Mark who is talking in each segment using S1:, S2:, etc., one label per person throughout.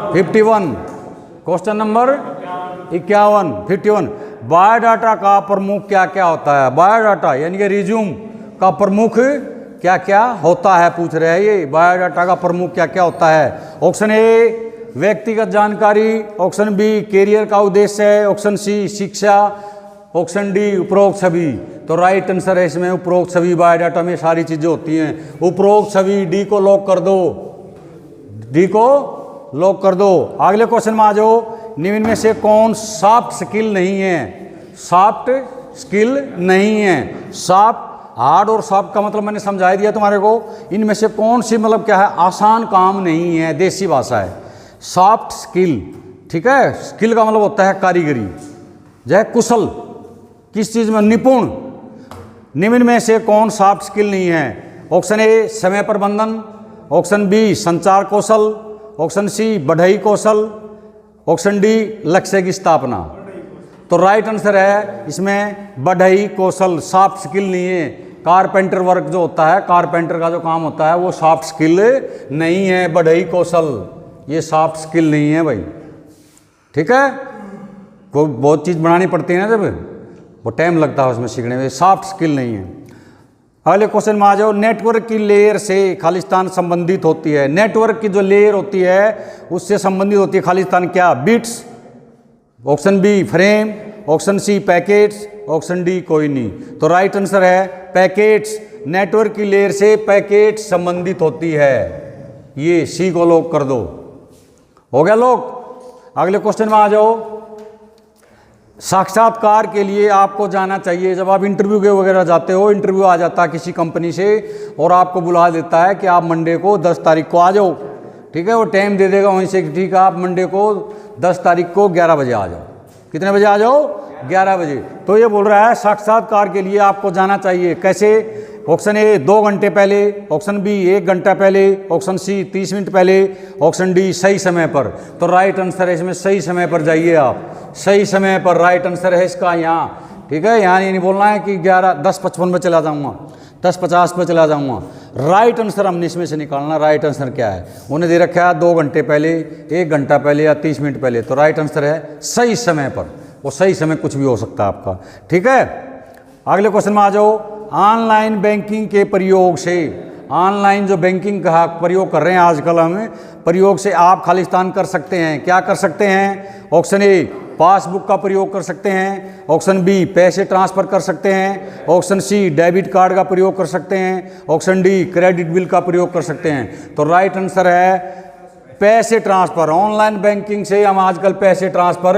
S1: 51। Question number 51, 51। Biodata का प्रमुख क्या क्या होता है? बायोडाटा यानी कि रिज्यूम का प्रमुख क्या क्या होता है, पूछ रहे हैं ये। बायोडाटा का प्रमुख क्या क्या होता है? ऑप्शन ए व्यक्तिगत जानकारी, ऑप्शन बी कैरियर का उद्देश्य है, ऑप्शन सी शिक्षा, ऑप्शन डी उपरोक्त छवि। तो राइट आंसर है इसमें उपरोक्त छवि। बायोडाटा में सारी चीजें होती हैं। उपरोक्त छवि, डी को लॉक कर दो, डी को लॉक कर दो। अगले क्वेश्चन में आ जाओ। निम्न में से कौन सॉफ्ट स्किल नहीं है? सॉफ्ट स्किल नहीं है। सॉफ्ट, हार्ड और सॉफ्ट का मतलब मैंने समझा दिया तुम्हारे को। इनमें से कौन सी मतलब क्या है? आसान काम नहीं है, देसी भाषा है। सॉफ्ट स्किल, ठीक है। स्किल का मतलब होता है कारीगरी, जय कुशल, किस चीज में निपुण। निम्न में से कौन सॉफ्ट स्किल नहीं है? ऑप्शन ए समय प्रबंधन, ऑप्शन बी संचार कौशल, ऑप्शन सी बढ़ई कौशल, ऑप्शन डी लक्ष्य की स्थापना। तो राइट आंसर है इसमें बढ़ई कौशल। सॉफ्ट स्किल नहीं है। कारपेंटर वर्क जो होता है, कारपेंटर का जो काम होता है वो सॉफ्ट स्किल नहीं है। बढ़ई कौशल ये सॉफ्ट स्किल नहीं है भाई, ठीक है। कोई बहुत चीज़ बनानी पड़ती है ना, जब वो टाइम लगता है उसमें सीखने में। सॉफ्ट स्किल नहीं है। अगले क्वेश्चन में आ जाओ। नेटवर्क की लेयर से खालिस्तान संबंधित होती है। नेटवर्क की जो लेयर होती है उससे संबंधित होती है खालिस्तान क्या? Bits, option B frame, option C packets, option D कोई नहीं। तो राइट आंसर है पैकेट्स। नेटवर्क की लेयर से पैकेट संबंधित होती है। ये सी को लॉक कर दो। हो गया लोग। अगले क्वेश्चन में आ जाओ। साक्षात्कार के लिए आपको जाना चाहिए। जब आप इंटरव्यू के वगैरह जाते हो, इंटरव्यू आ जाता है किसी कंपनी से और आपको बुला देता है कि आप मंडे को 10 तारीख को आ जाओ, ठीक है। वो टाइम दे देगा वहीं से, ठीक है आप मंडे को 10 तारीख को 11 बजे आ जाओ। कितने बजे आ जाओ? 11 बजे। तो ये बोल रहा है साक्षात्कार के लिए आपको जाना चाहिए। कैसे? ऑप्शन ए 2 घंटे पहले, ऑप्शन बी 1 घंटा पहले, ऑप्शन सी 30 मिनट पहले, ऑप्शन डी सही समय पर। तो राइट आंसर है इसमें सही समय पर जाइए आप। सही समय पर राइट आंसर है इसका यहाँ, ठीक है। यहाँ ये नहीं बोलना है कि 10:55 में चला जाऊँगा, 10:50 पे चला जाऊँगा। राइट आंसर हमने इसमें से निकालना। राइट आंसर क्या है? उन्हें दे रखा है 2 घंटे पहले, 1 घंटा पहले या 30 मिनट पहले। तो राइट आंसर है सही समय पर। वो सही समय कुछ भी हो सकता है आपका, ठीक है। अगले क्वेश्चन में आ जाओ। ऑनलाइन बैंकिंग के प्रयोग से, ऑनलाइन जो बैंकिंग का प्रयोग कर रहे हैं आजकल हम, प्रयोग से आप खालिस्तान कर सकते हैं। क्या कर सकते हैं? ऑप्शन ए पासबुक का प्रयोग कर सकते हैं, ऑप्शन बी पैसे ट्रांसफर कर सकते हैं, ऑप्शन सी डेबिट कार्ड का प्रयोग कर सकते हैं, ऑप्शन डी क्रेडिट बिल का प्रयोग कर सकते हैं। तो राइट आंसर है पैसे ट्रांसफर। ऑनलाइन बैंकिंग से हम आजकल पैसे ट्रांसफर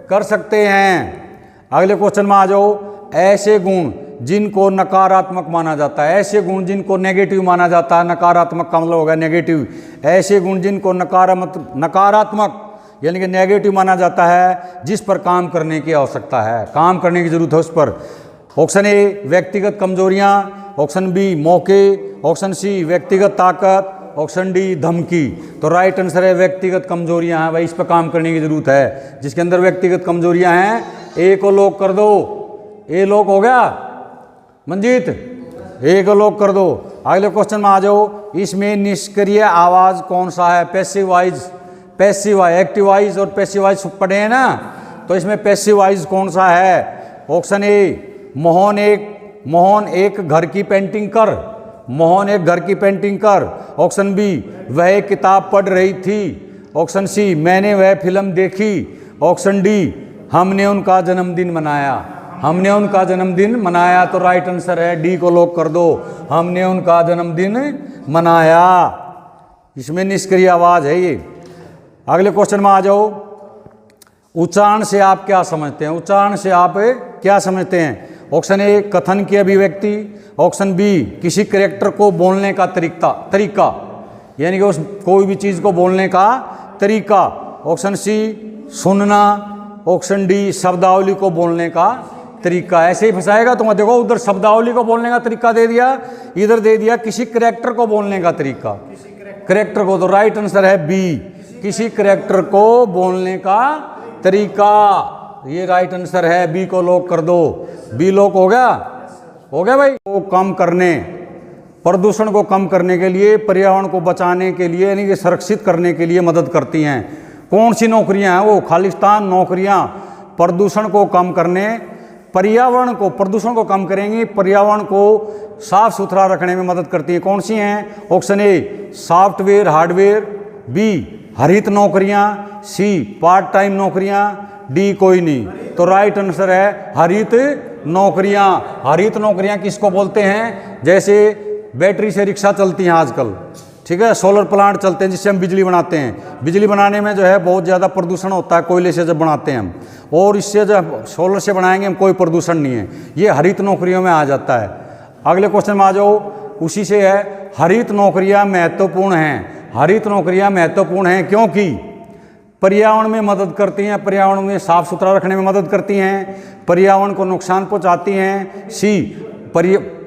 S1: कर सकते हैं। अगले क्वेश्चन में आ जाओ। ऐसे गुण जिनको नकारात्मक माना जाता है, ऐसे गुण जिनको नेगेटिव माना जाता है, नकारात्मक का मतलब होगा नेगेटिव। ऐसे गुण जिनको नकारात्मक यानी कि नेगेटिव माना जाता है, जिस पर काम करने की आवश्यकता है, काम करने की जरूरत है उस पर। ऑप्शन ए व्यक्तिगत कमजोरियां, ऑप्शन बी मौके, ऑप्शन सी व्यक्तिगत ताकत, ऑप्शन डी धमकी। तो राइट आंसर है व्यक्तिगत कमजोरियां हैं भाई, इस पर काम करने की जरूरत है। जिसके अंदर व्यक्तिगत कमजोरियां हैं, ए को लॉक कर दो। ए लॉक हो गया मंजीत? ए को लॉक कर दो। अगले क्वेश्चन में आ जाओ। इसमें निष्क्रिय आवाज कौन सा है? Passive voice, passive voice, active voice और पैसिव वॉइस पढ़े हैं ना, तो इसमें पैसिव वॉइस कौन सा है? ऑप्शन ए मोहन एक घर की पेंटिंग कर, मोहन एक घर की पेंटिंग कर। ऑप्शन बी वह एक किताब पढ़ रही थी। ऑप्शन सी मैंने वह फिल्म देखी। ऑप्शन डी हमने उनका जन्मदिन मनाया, हमने उनका जन्मदिन मनाया। तो राइट आंसर है डी को लॉक कर दो, हमने उनका जन्मदिन मनाया। इसमें निष्क्रिय आवाज है ये। अगले क्वेश्चन में आ जाओ। उच्चारण से आप क्या समझते हैं? उच्चारण से आप क्या समझते हैं? ऑप्शन ए कथन की अभिव्यक्ति, ऑप्शन बी किसी कैरेक्टर को बोलने का तरीका यानी कि उस कोई भी चीज़ को बोलने का तरीका। ऑप्शन सी सुनना, ऑप्शन डी शब्दावली को बोलने का तरीका। ऐसे ही फंसाएगा तुम। देखो उधर शब्दावली को बोलने का तरीका दे दिया, इधर दे दिया किसी कैरेक्टर को बोलने का तरीका, कैरेक्टर को। तो राइट आंसर है बी, किसी कैरेक्टर को बोलने का तरीका। ये राइट आंसर है, बी को लॉक कर दो। बी लॉक हो गया? हो गया भाई। वो काम करने, प्रदूषण को कम करने के लिए, पर्यावरण को बचाने के लिए, यानी कि संरक्षित करने के लिए मदद करती हैं। कौन सी नौकरियां हैं वो? खालिस्तान नौकरियां प्रदूषण को कम करने, पर्यावरण को, प्रदूषण को कम करेंगी, पर्यावरण को साफ सुथरा रखने में मदद करती हैं। कौन सी हैं? Option A software hardware, B हरित नौकरियां, सी पार्ट टाइम नौकरियां, डी कोई नहीं। तो राइट आंसर है हरित नौकरियां। हरित नौकरियां किसको बोलते हैं? जैसे बैटरी से रिक्शा चलती हैं आजकल, ठीक है, सोलर प्लांट चलते हैं जिससे हम बिजली बनाते हैं। बिजली बनाने में जो है बहुत ज़्यादा प्रदूषण होता है कोयले से जब बनाते हैं हम, और इससे जब सोलर से बनाएंगे हम कोई प्रदूषण नहीं है। ये हरित नौकरियों में आ जाता है। अगले क्वेश्चन में आ जाओ, उसी से है हरित नौकरियां महत्वपूर्ण हैं। हरित नौकरियां महत्वपूर्ण हैं क्योंकि पर्यावरण में मदद करती हैं, पर्यावरण में साफ सुथरा रखने में मदद करती हैं, पर्यावरण को नुकसान पहुंचाती हैं। सी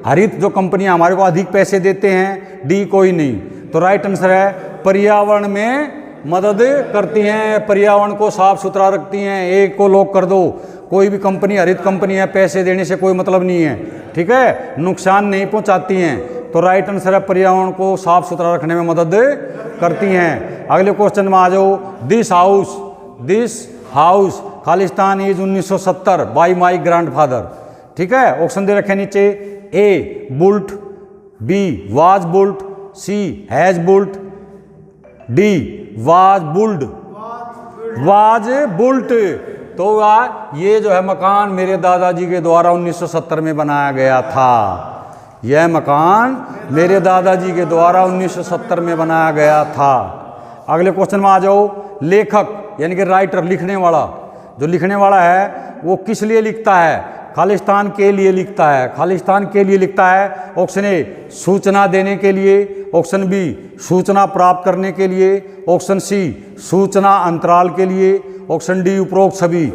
S1: हरित जो कंपनियां हमारे को अधिक पैसे देते हैं, डी कोई नहीं। तो राइट आंसर है पर्यावरण में मदद करती हैं, पर्यावरण को साफ सुथरा रखती हैं। एक को लॉक कर दो, कोई भी कंपनी हरित कंपनी है, पैसे देने से कोई मतलब नहीं है, ठीक है, नुकसान नहीं पहुंचाती हैं। तो राइट आंसर है पर्यावरण को साफ सुथरा रखने में मदद करती हैं। अगले क्वेश्चन में आ जाओ, this house Khalistan is 1970 by my grandfather, ठीक है। ऑप्शन दे रखे नीचे, A built, B was built, C has built, D was built. तो ये जो है मकान मेरे दादाजी के द्वारा 1970 में बनाया गया था। यह मकान मेरे दादाजी के द्वारा 1970 में बनाया गया था। अगले क्वेश्चन में आ जाओ, लेखक यानी कि राइटर, लिखने वाला, जो लिखने वाला है वो किस लिए लिखता है? खालिस्तान के लिए लिखता है। खालिस्तान के लिए लिखता है। ऑप्शन ए सूचना देने के लिए, ऑप्शन बी सूचना प्राप्त करने के लिए, ऑप्शन सी सूचना अंतराल के लिए, ऑप्शन डी उपरोक्त सभी।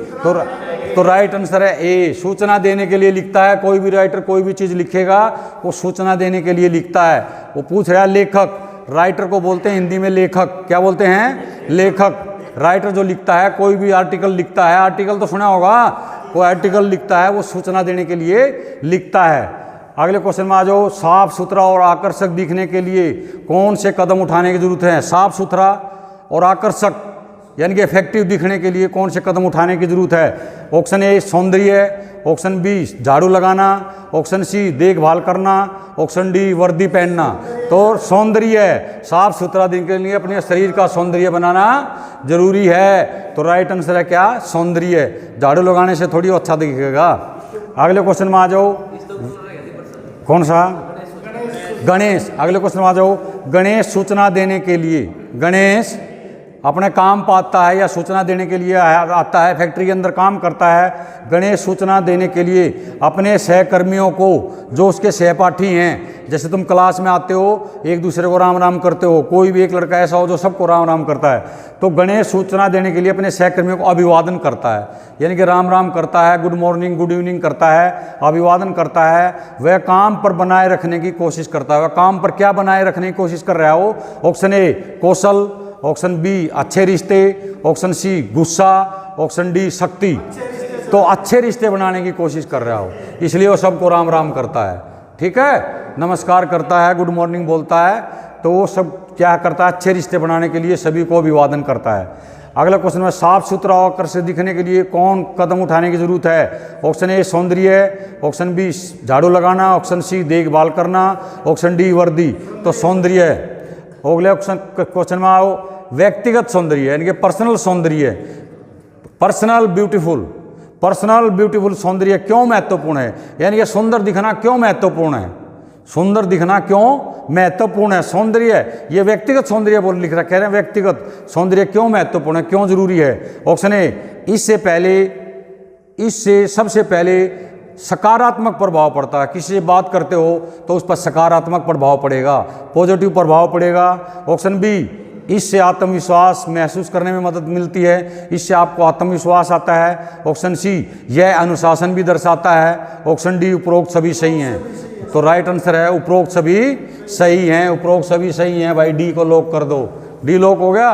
S1: तो राइट आंसर है ए, सूचना देने के लिए लिखता है। कोई भी राइटर कोई भी चीज़ लिखेगा वो सूचना देने के लिए लिखता है। वो पूछ रहा है लेखक, राइटर को बोलते हैं हिंदी में लेखक। क्या बोलते हैं? लेखक। राइटर जो लिखता है, कोई भी आर्टिकल लिखता है, आर्टिकल तो सुना होगा, कोई आर्टिकल लिखता है वो सूचना देने के लिए लिखता है। अगले क्वेश्चन में आ जाओ, साफ सुथरा और आकर्षक दिखने के लिए कौन से कदम उठाने की जरूरत है? साफ सुथरा और आकर्षक यानी कि इफेक्टिव दिखने के लिए कौन से कदम उठाने की जरूरत है? ऑप्शन ए सौंदर्य, ऑप्शन बी झाड़ू लगाना, ऑप्शन सी देखभाल करना, ऑप्शन डी वर्दी पहनना। तो सौंदर्य, साफ सुथरा दिखने के लिए अपने शरीर का सौंदर्य बनाना जरूरी है। तो राइट आंसर है क्या? सौंदर्य। झाड़ू लगाने से थोड़ी अच्छा दिखेगा। अगले क्वेश्चन में आ जाओ, कौन सा? गणेश। अगले क्वेश्चन में आ जाओ, गणेश सूचना देने के लिए, गणेश अपने काम पाता है या सूचना देने के लिए आता है, फैक्ट्री के अंदर काम करता है। गणेश सूचना देने के लिए अपने सहकर्मियों को, जो उसके सहपाठी हैं, जैसे तुम क्लास में आते हो एक दूसरे को राम राम करते हो, कोई भी एक लड़का ऐसा हो जो सबको राम राम करता है, तो गणेश सूचना देने के लिए अपने सहकर्मियों को अभिवादन करता है, यानी कि राम राम करता है, गुड मॉर्निंग गुड इवनिंग करता है, अभिवादन करता है। वह काम पर बनाए रखने की कोशिश करता है। वह काम पर क्या बनाए रखने की कोशिश कर रहा हो? ऑप्शन ए कौशल, ऑप्शन बी अच्छे रिश्ते, ऑप्शन सी गुस्सा, ऑप्शन डी शक्ति। तो अच्छे रिश्ते बनाने की कोशिश कर रहा हो, इसलिए वो सबको राम राम करता है, ठीक है, नमस्कार करता है, गुड मॉर्निंग बोलता है। तो वो सब क्या करता है? अच्छे रिश्ते बनाने के लिए सभी को अभिवादन करता है। अगला क्वेश्चन में, साफ सुथरा और आकर्षक दिखने के लिए कौन कदम उठाने की जरूरत है? ऑप्शन ए सौंदर्य, ऑप्शन बी झाड़ू लगाना, ऑप्शन सी देखभाल करना, ऑप्शन डी वर्दी। तो सौंदर्य। अगले क्वेश्चन में आओ, व्यक्तिगत सौंदर्य यानी कि पर्सनल सौंदर्य, पर्सनल ब्यूटीफुल सौंदर्य क्यों महत्वपूर्ण है? यानी कि सुंदर दिखना क्यों महत्वपूर्ण है? सुंदर दिखना क्यों महत्वपूर्ण है? सौंदर्य, ये व्यक्तिगत सौंदर्य बोल लिख रहा, कह रहे हैं व्यक्तिगत सौंदर्य क्यों महत्वपूर्ण है, क्यों जरूरी है? ऑप्शन ए इससे सबसे पहले सकारात्मक प्रभाव पड़ता है। किसी से बात करते हो तो उस पर सकारात्मक प्रभाव पड़ेगा, पॉजिटिव प्रभाव पड़ेगा। ऑप्शन बी, इससे आत्मविश्वास महसूस करने में मदद मिलती है, इससे आपको आत्मविश्वास आता है। ऑप्शन सी, यह अनुशासन भी दर्शाता है। ऑप्शन डी, उपरोक्त सभी सही हैं। तो राइट आंसर है उपरोक्त सभी सही हैं, उपरोक्त सभी सही हैं। भाई डी को लॉक कर दो। डी लॉक हो गया।